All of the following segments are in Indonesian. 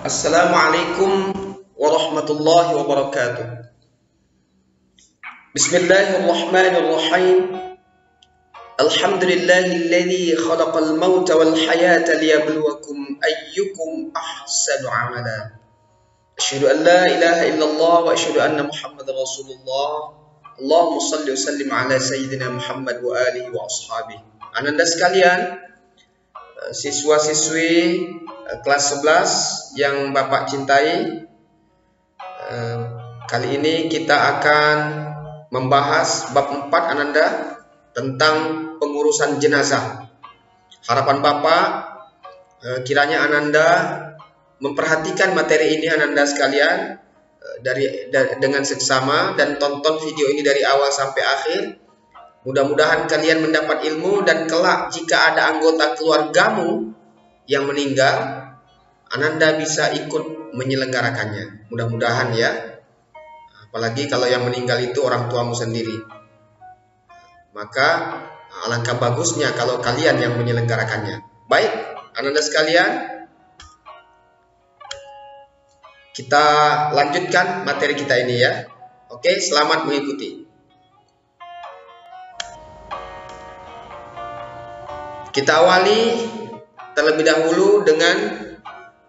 Assalamualaikum warahmatullahi wabarakatuh. Bismillahirrahmanirrahim. Alhamdulillahilladzi khalaqal mauta wal hayata liyabluwakum ayyukum ahsanu amala. Asyhadu an la ilaha illallah wa asyhadu anna Muhammadar Rasulullah. Allahumma shalli wa sallim ala sayyidina Muhammad wa alihi wa ashabihi. Ananda sekalian, siswa-siswi kelas 11 yang Bapak cintai, kali ini kita akan membahas bab 4 Ananda tentang pengurusan jenazah. Harapan Bapak kiranya Ananda memperhatikan materi ini Ananda sekalian dengan seksama dan tonton video ini dari awal sampai akhir. Mudah-mudahan kalian mendapat ilmu dan kelak jika ada anggota keluargamu yang meninggal, Ananda bisa ikut menyelenggarakannya. Mudah-mudahan ya. Apalagi kalau yang meninggal itu orang tuamu sendiri. Maka alangkah bagusnya kalau kalian yang menyelenggarakannya. Baik, Ananda sekalian, kita lanjutkan materi kita ini ya. Oke, selamat mengikuti. Kita awali terlebih dahulu dengan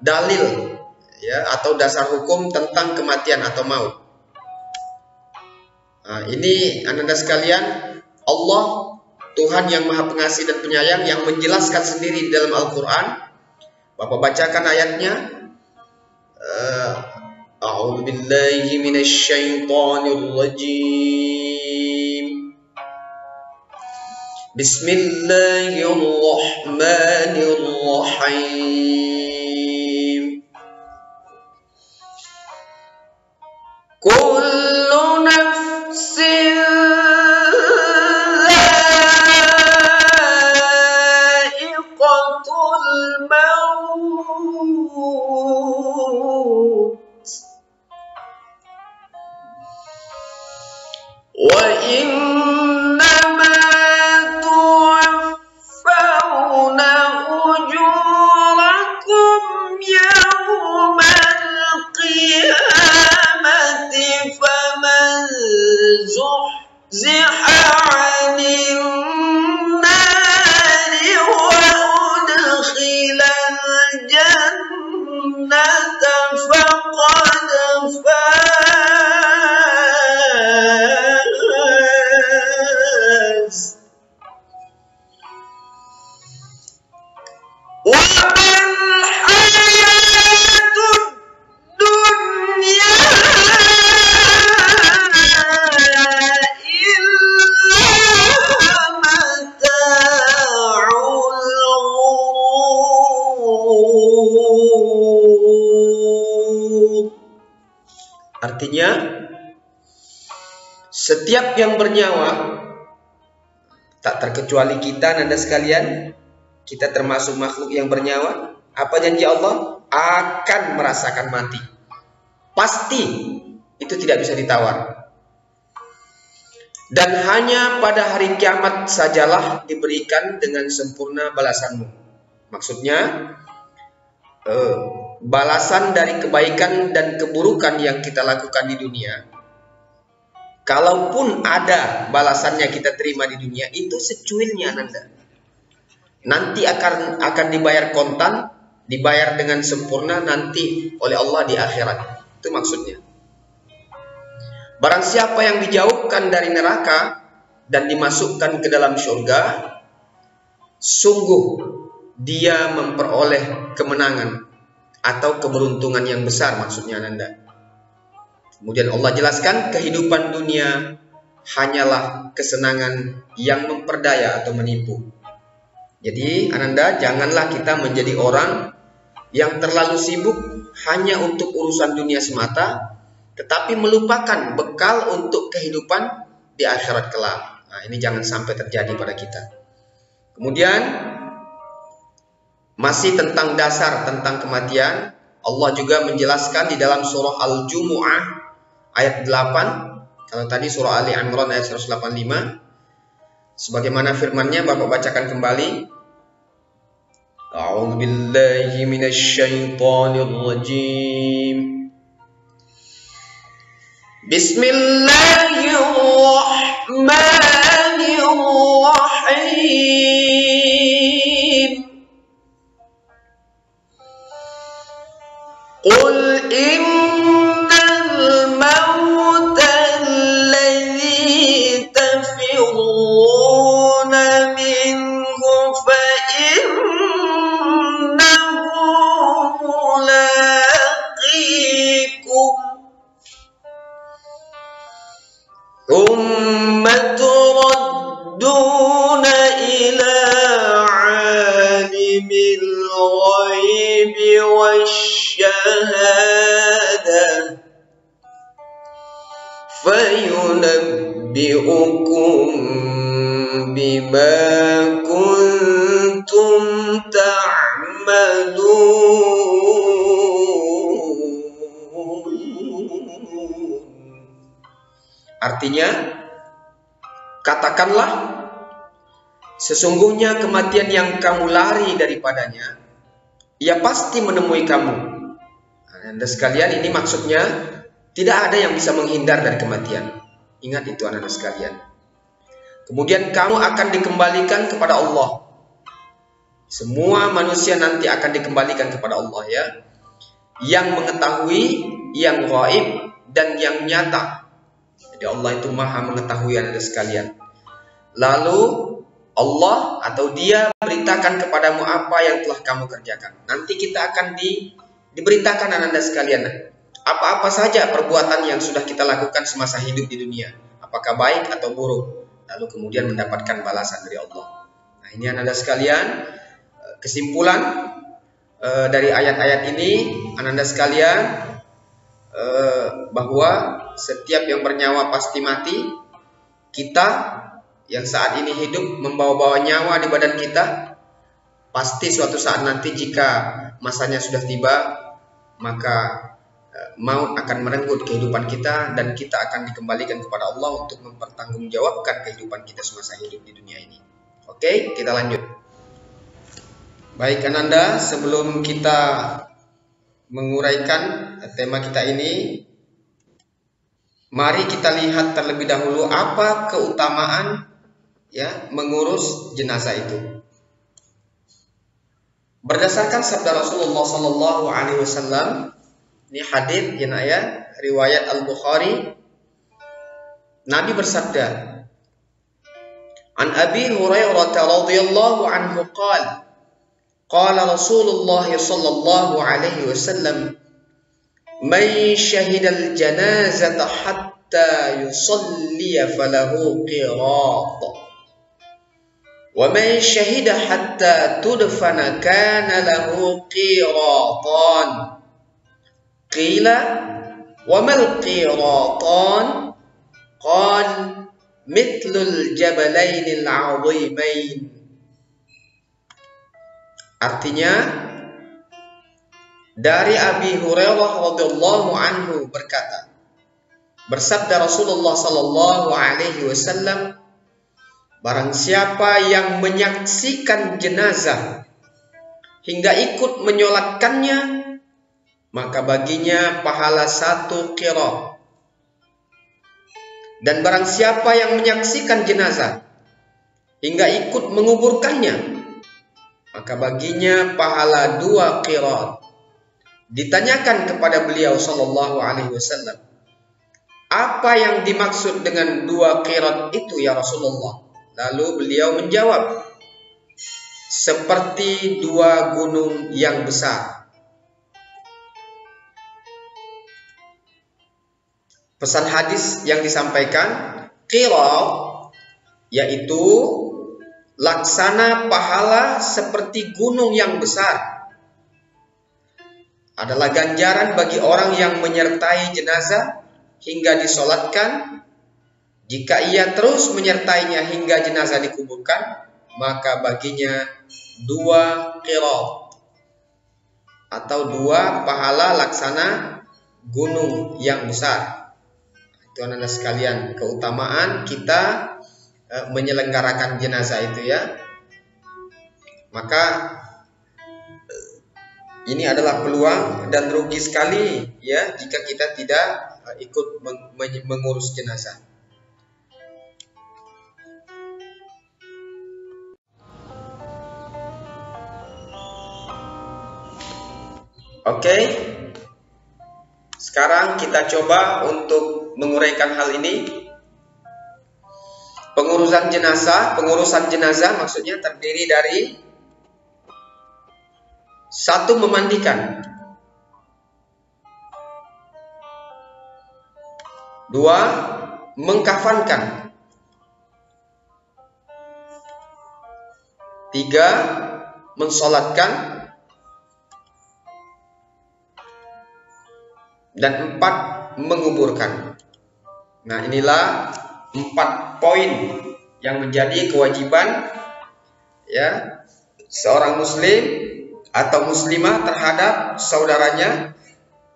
dalil ya, atau dasar hukum tentang kematian atau maut. Nah, ini Ananda sekalian, Allah Tuhan yang Maha Pengasih dan Penyayang yang menjelaskan sendiri di dalam Al-Quran. Bapak bacakan ayatnya. A'udzu billahi minasyaitonir rajim. Bismillahirrahmanirrahim. Kullu nafsin dha'iqatul maut wa innama tuwaffawna ujurakum yawmal qiyamati faman zuhziha 'anil nari wa udkhilal jannata faqad faz. Wa mal hayatud dunya illa mata'ul ghurur. Artinya, setiap yang bernyawa, tak terkecuali kita Nanda sekalian, kita termasuk makhluk yang bernyawa, apa janji Allah? Akan merasakan mati. Pasti, itu tidak bisa ditawar. Dan hanya pada hari kiamat sajalah diberikan dengan sempurna balasanmu. Maksudnya, balasan dari kebaikan dan keburukan yang kita lakukan di dunia, kalaupun ada balasannya kita terima di dunia, itu secuilnya Nanda. Nanti akan dibayar kontan, dibayar dengan sempurna nanti oleh Allah di akhirat. Itu maksudnya. Barang siapa yang dijauhkan dari neraka dan dimasukkan ke dalam surga, sungguh dia memperoleh kemenangan atau keberuntungan yang besar, maksudnya Nanda. Kemudian Allah jelaskan kehidupan dunia hanyalah kesenangan yang memperdaya atau menipu. Jadi Ananda, janganlah kita menjadi orang yang terlalu sibuk hanya untuk urusan dunia semata, tetapi melupakan bekal untuk kehidupan di akhirat kelak. Nah, ini jangan sampai terjadi pada kita. Kemudian masih tentang dasar tentang kematian, Allah juga menjelaskan di dalam surah Al-Jumu'ah ayat 8. Kalau tadi surah Ali Imran ayat 185, sebagaimana firman-Nya Bapak bacakan kembali. أعوذ بالله من الشيطان الرجيم بسم الله الرحمن الرحيم قل إن الموت الذي تفرون منه فإنه ملاقيكم ثم تردون إلى عالم الغيب والشهادة فينبئكم بما كنتم تعملون. Artinya, katakanlah, sesungguhnya kematian yang kamu lari daripadanya, ia pasti menemui kamu. Anda sekalian, ini maksudnya tidak ada yang bisa menghindar dari kematian. Ingat itu anak-anak sekalian. Kemudian kamu akan dikembalikan kepada Allah. Semua manusia nanti akan dikembalikan kepada Allah, ya, yang mengetahui, yang gaib, dan yang nyata. Jadi Allah itu maha mengetahui anak-anak sekalian. Lalu Allah atau Dia beritakan kepadamu apa yang telah kamu kerjakan. Nanti kita akan diberitakan anak-anak sekalian, apa-apa saja perbuatan yang sudah kita lakukan semasa hidup di dunia, apakah baik atau buruk, lalu kemudian mendapatkan balasan dari Allah. Nah, ini anak-anak sekalian, kesimpulan dari ayat-ayat ini, anak-anak sekalian, bahwa setiap yang bernyawa pasti mati. Kita yang saat ini hidup membawa-bawa nyawa di badan kita, pasti suatu saat nanti jika masanya sudah tiba, maka maut akan merenggut kehidupan kita dan kita akan dikembalikan kepada Allah untuk mempertanggungjawabkan kehidupan kita semasa hidup di dunia ini. Oke, kita lanjut. Baik Ananda, sebelum kita menguraikan tema kita ini, mari kita lihat terlebih dahulu apa keutamaan, ya, mengurus jenazah itu. Berdasarkan sabda Rasulullah sallallahu alaihi wasallam, ini hadis yang riwayat Al-Bukhari, Nabi bersabda, An Abi Hurairah radhiyallahu anhu qala qala Rasulullah sallallahu alaihi wasallam man syahidal janazata hatta yusalli falahu qirat wa man syahida hatta tudfana kana lahu qiratan. Qila wa mal qiratan? Qal mithlul jabalainil 'azimain. Artinya, dari Abi Hurairah radhiyallahu anhu berkata, bersabda Rasulullah sallallahu alaihi wasallam, barang siapa yang menyaksikan jenazah hingga ikut menyolatkannya, maka baginya pahala 1 qirat. Dan barang siapa yang menyaksikan jenazah hingga ikut menguburkannya, maka baginya pahala 2 qirat. Ditanyakan kepada beliau sallallahu alaihi wasallam, apa yang dimaksud dengan 2 qirat itu ya Rasulullah? Lalu beliau menjawab, seperti 2 gunung yang besar. Pesan hadis yang disampaikan, qirat yaitu laksana pahala seperti gunung yang besar. Adalah ganjaran bagi orang yang menyertai jenazah hingga disolatkan. Jika ia terus menyertainya hingga jenazah dikuburkan, maka baginya 2 qirat atau 2 pahala laksana gunung yang besar. Itu anak-anak sekalian, keutamaan kita menyelenggarakan jenazah itu, ya. Maka Ini adalah peluang dan rugi sekali ya jika kita tidak ikut mengurus jenazah. Oke. Sekarang kita coba untuk menguraikan hal ini. Pengurusan jenazah maksudnya terdiri dari 1. Memandikan, 2. Mengkafankan, 3. Mensolatkan, dan 4. Menguburkan. Nah, inilah 4 poin yang menjadi kewajiban ya seorang muslim atau muslimah terhadap saudaranya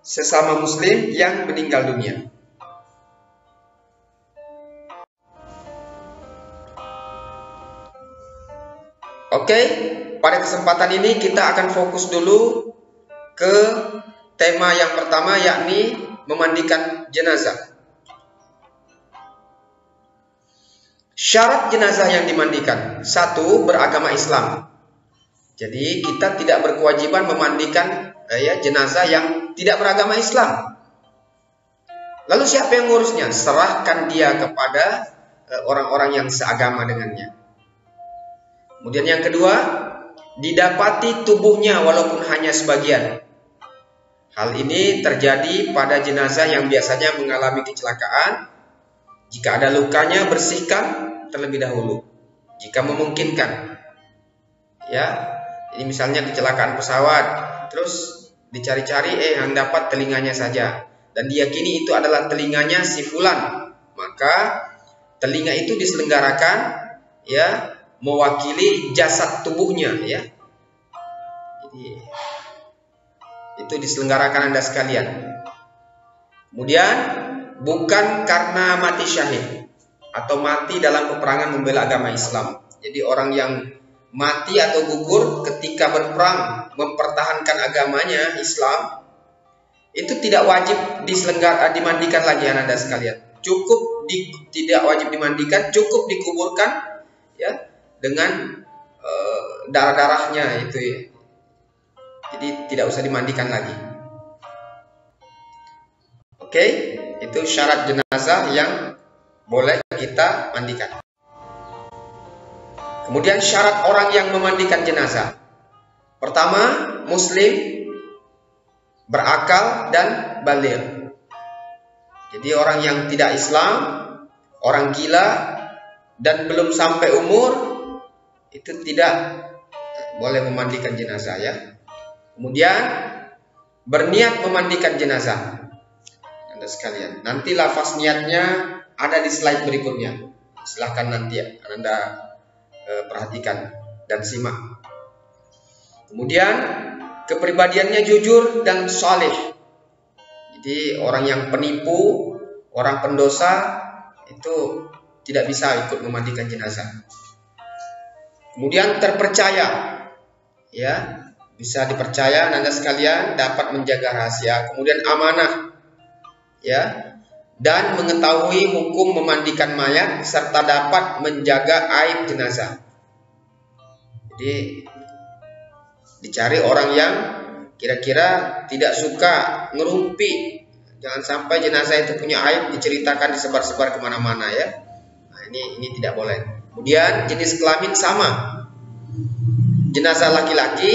sesama muslim yang meninggal dunia. Oke, pada kesempatan ini kita akan fokus dulu ke tema yang pertama, yakni memandikan jenazah. Syarat jenazah yang dimandikan. 1. Beragama Islam. Jadi kita tidak berkewajiban memandikan jenazah yang tidak beragama Islam. Lalu siapa yang ngurusnya? Serahkan dia kepada orang-orang yang seagama dengannya. Kemudian yang kedua, didapati tubuhnya walaupun hanya sebagian. Hal ini terjadi pada jenazah yang biasanya mengalami kecelakaan. Jika ada lukanya, bersihkan terlebih dahulu jika memungkinkan. Ya, ini misalnya kecelakaan pesawat, terus dicari-cari yang dapat telinganya saja dan diyakini itu adalah telinganya si fulan, maka telinga itu diselenggarakan ya mewakili jasad tubuhnya ya. Jadi itu diselenggarakan Anda sekalian. Kemudian bukan karena mati syahid atau mati dalam peperangan membela agama Islam. Jadi orang yang mati atau gugur ketika berperang mempertahankan agamanya Islam, itu tidak wajib dimandikan lagi Anda sekalian. Tidak wajib dimandikan, cukup dikuburkan ya dengan darah-darahnya itu ya. Jadi tidak usah dimandikan lagi. Oke, itu syarat jenazah yang boleh kita mandikan. Kemudian syarat orang yang memandikan jenazah. Pertama, muslim, berakal dan baligh. Jadi orang yang tidak Islam, orang gila dan belum sampai umur itu tidak boleh memandikan jenazah ya. Kemudian berniat memandikan jenazah. Anda sekalian, nanti lafaz niatnya ada di slide berikutnya. Silahkan nanti Anda perhatikan dan simak. Kemudian kepribadiannya jujur dan saleh. Jadi orang yang penipu, orang pendosa itu tidak bisa ikut memandikan jenazah. Kemudian terpercaya, ya bisa dipercaya Anda sekalian, dapat menjaga rahasia. Kemudian amanah, ya. Dan mengetahui hukum memandikan mayat serta dapat menjaga aib jenazah. Jadi dicari orang yang kira-kira tidak suka ngerumpi. Jangan sampai jenazah itu punya aib diceritakan, disebar-sebar kemana-mana ya. Nah, ini tidak boleh. Kemudian jenis kelamin sama. Jenazah laki-laki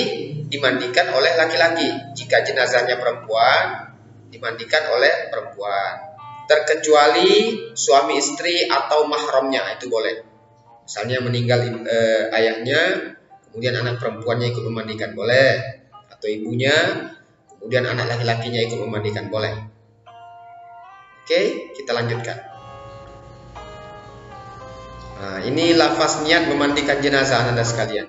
dimandikan oleh laki-laki. Jika jenazahnya perempuan dimandikan oleh perempuan. Terkecuali suami istri atau mahramnya, itu boleh. Misalnya meninggal ayahnya, kemudian anak perempuannya ikut memandikan, boleh. Atau ibunya, kemudian anak laki-lakinya ikut memandikan, boleh. Oke, kita lanjutkan. Nah, ini lafaz niat memandikan jenazah Anda sekalian.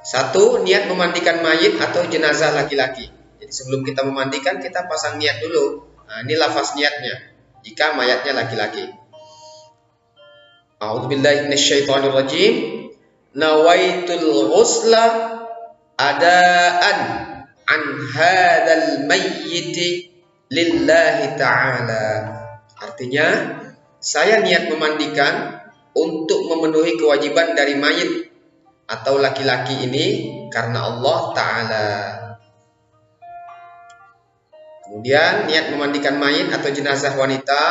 1. Niat memandikan mayit atau jenazah laki-laki. Jadi sebelum kita memandikan, kita pasang niat dulu. Nah, ini lafaz niatnya jika mayatnya laki-laki. A'udzubillahi minasyaitonirrajim. Nawaitul ghusla adaan an hadzal mayyit lillahi ta'ala. Artinya, saya niat memandikan untuk memenuhi kewajiban dari mayit atau laki-laki ini karena Allah Ta'ala. Kemudian niat memandikan mayit atau jenazah wanita.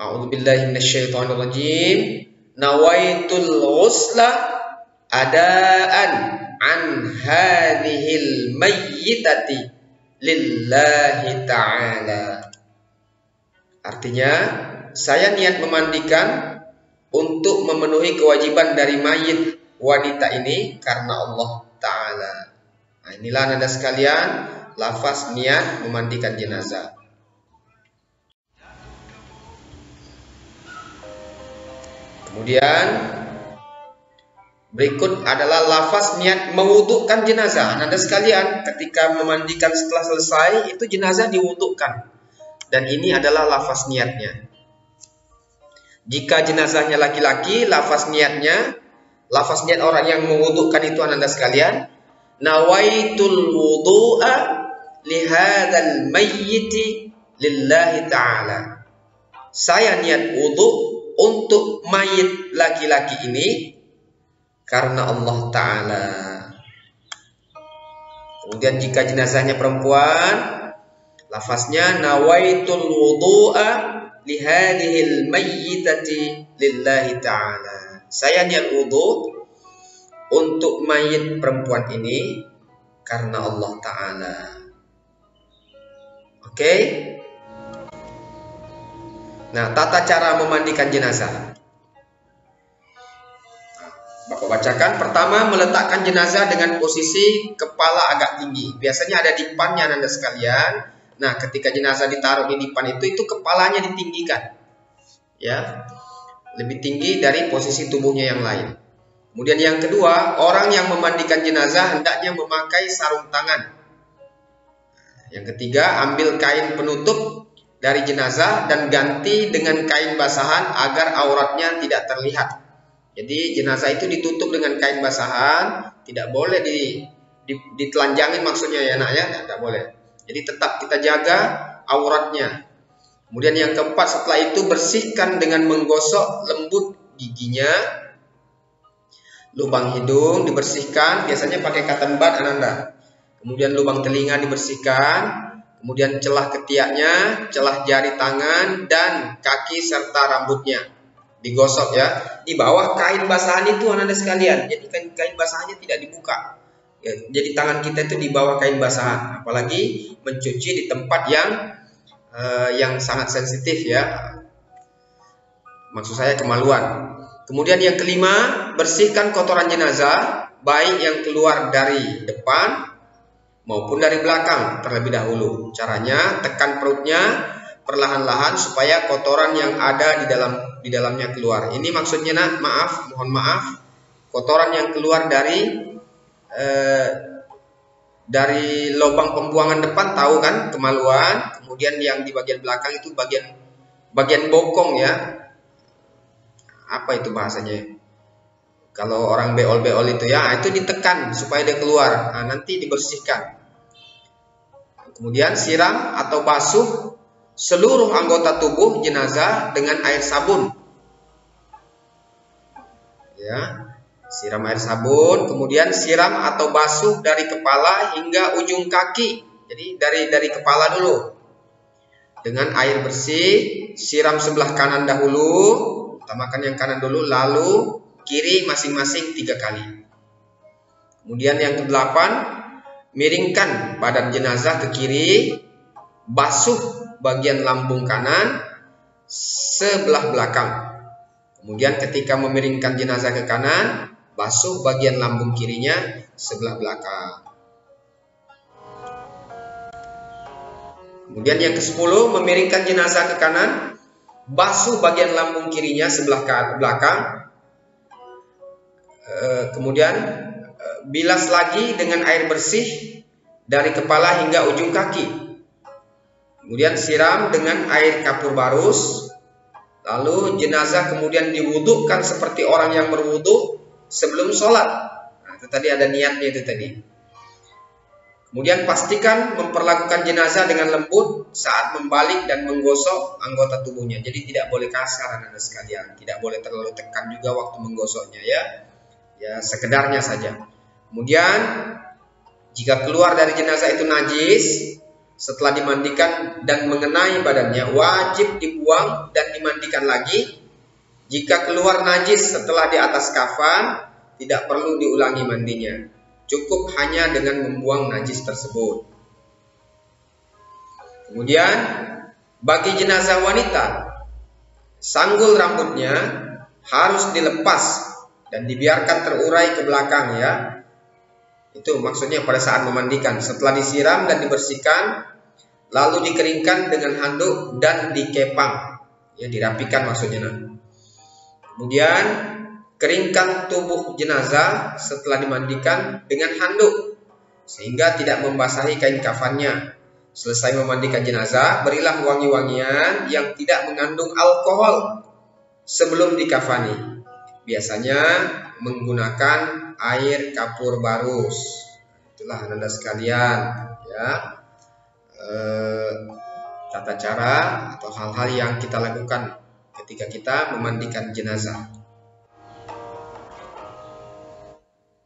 A'udzubillahi minasyaitonirrajim. Nawaitul ghusla adaan an hadhil mayyitati lillahi ta'ala. Artinya, saya niat memandikan untuk memenuhi kewajiban dari mayit wanita ini karena Allah Ta'ala. Nah, inilah Anda sekalian lafaz niat memandikan jenazah. Kemudian berikut adalah lafaz niat mewudukkan jenazah. Anda sekalian ketika memandikan setelah selesai itu jenazah diwudukkan. Dan ini adalah lafaz niatnya. Jika jenazahnya laki-laki, lafaz niat orang yang mewudukkan itu Anda sekalian, nawaitul wudu'a lihadzal mayyiti lillahi ta'ala. Saya niat wudu untuk mayit laki-laki ini karena Allah Ta'ala. Kemudian jika jenazahnya perempuan, lafaznya nawaitul wudu'a lihadihil mayyitati lillahi ta'ala. Saya niat wudu untuk mayit perempuan ini karena Allah Ta'ala. Oke? Nah, tata cara memandikan jenazah. Bapak bacakan. Pertama, meletakkan jenazah dengan posisi kepala agak tinggi. Biasanya ada dipannya Anda sekalian. Nah, ketika jenazah ditaruh di dipan itu kepalanya ditinggikan. Ya. Lebih tinggi dari posisi tubuhnya yang lain. Kemudian yang kedua, orang yang memandikan jenazah hendaknya memakai sarung tangan. Yang ketiga, ambil kain penutup dari jenazah dan ganti dengan kain basahan agar auratnya tidak terlihat. Jadi jenazah itu ditutup dengan kain basahan, tidak boleh ditelanjangin maksudnya ya nak ya, tidak boleh. Jadi tetap kita jaga auratnya. Kemudian yang keempat, setelah itu bersihkan dengan menggosok lembut giginya, lubang hidung dibersihkan, biasanya pakai cotton bud Ananda. Kemudian lubang telinga dibersihkan, kemudian celah ketiaknya, celah jari tangan dan kaki serta rambutnya digosok ya. Di bawah kain basahan itu Ananda sekalian. Jadi kain basahannya tidak dibuka. Ya, jadi tangan kita itu di bawah kain basahan, apalagi mencuci di tempat yang sangat sensitif ya. Maksud saya kemaluan. Kemudian yang kelima, bersihkan kotoran jenazah baik yang keluar dari depan maupun dari belakang terlebih dahulu. Caranya tekan perutnya perlahan-lahan supaya kotoran yang ada di dalamnya keluar. Ini maksudnya nak, mohon maaf, kotoran yang keluar dari lubang pembuangan depan tahu kan, kemaluan. Kemudian yang di bagian belakang itu bagian bokong ya. Apa itu bahasanya? Kalau orang beol-beol itu ya, itu ditekan supaya dia keluar. Nah, nanti dibersihkan. Kemudian siram atau basuh seluruh anggota tubuh jenazah dengan air sabun. Ya, siram air sabun, kemudian siram atau basuh dari kepala hingga ujung kaki. Jadi dari kepala dulu. Dengan air bersih, siram sebelah kanan dahulu, utamakan yang kanan dulu, lalu kiri masing-masing 3 kali. Kemudian yang ke-8, miringkan badan jenazah ke kiri, basuh bagian lambung kanan sebelah belakang. Kemudian ketika memiringkan jenazah ke kanan, basuh bagian lambung kirinya sebelah belakang. Kemudian yang ke-10, memiringkan jenazah ke kanan, basuh bagian lambung kirinya sebelah belakang. Kemudian bilas lagi dengan air bersih dari kepala hingga ujung kaki. Kemudian siram dengan air kapur barus. Lalu jenazah kemudian diwudukkan seperti orang yang berwudu sebelum sholat. itu tadi ada niatnya itu tadi. Kemudian pastikan memperlakukan jenazah dengan lembut saat membalik dan menggosok anggota tubuhnya. Jadi tidak boleh kasar Anda sekalian, tidak boleh terlalu tekan juga waktu menggosoknya ya. Ya sekedarnya saja. Kemudian jika keluar dari jenazah itu najis setelah dimandikan dan mengenai badannya, wajib dibuang dan dimandikan lagi. Jika keluar najis setelah di atas kafan, tidak perlu diulangi mandinya. Cukup hanya dengan membuang najis tersebut. Kemudian bagi jenazah wanita, sanggul rambutnya harus dilepas dan dibiarkan terurai ke belakang ya. Itu maksudnya pada saat memandikan. Setelah disiram dan dibersihkan, lalu dikeringkan dengan handuk dan dikepang. Ya, dirapikan maksudnya. Kemudian keringkan tubuh jenazah setelah dimandikan dengan handuk sehingga tidak membasahi kain kafannya. Selesai memandikan jenazah, berilah wangi-wangian yang tidak mengandung alkohol sebelum dikafani. Biasanya menggunakan air kapur barus. Itulah Anda sekalian ya, tata cara atau hal-hal yang kita lakukan ketika kita memandikan jenazah.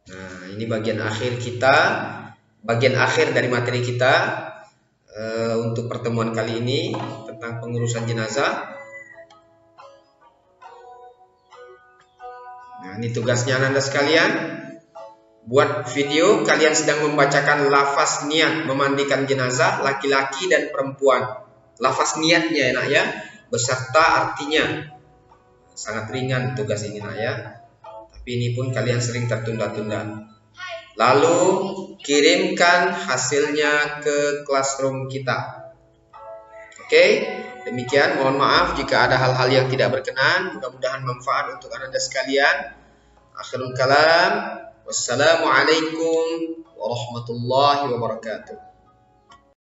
Nah, ini bagian akhir kita, bagian akhir dari materi kita untuk pertemuan kali ini tentang pengurusan jenazah. Nah, ini tugasnya Anda sekalian. Buat video kalian sedang membacakan lafaz niat memandikan jenazah laki-laki dan perempuan. Lafaz niatnya enak ya, beserta artinya. Sangat ringan tugas ini nak ya. Tapi ini pun kalian sering tertunda-tunda. Lalu kirimkan hasilnya ke classroom kita. Oke, demikian. Mohon maaf jika ada hal-hal yang tidak berkenan. Mudah-mudahan manfaat untuk Anda sekalian. Akhirul kalam. Wassalamualaikum warahmatullahi wabarakatuh.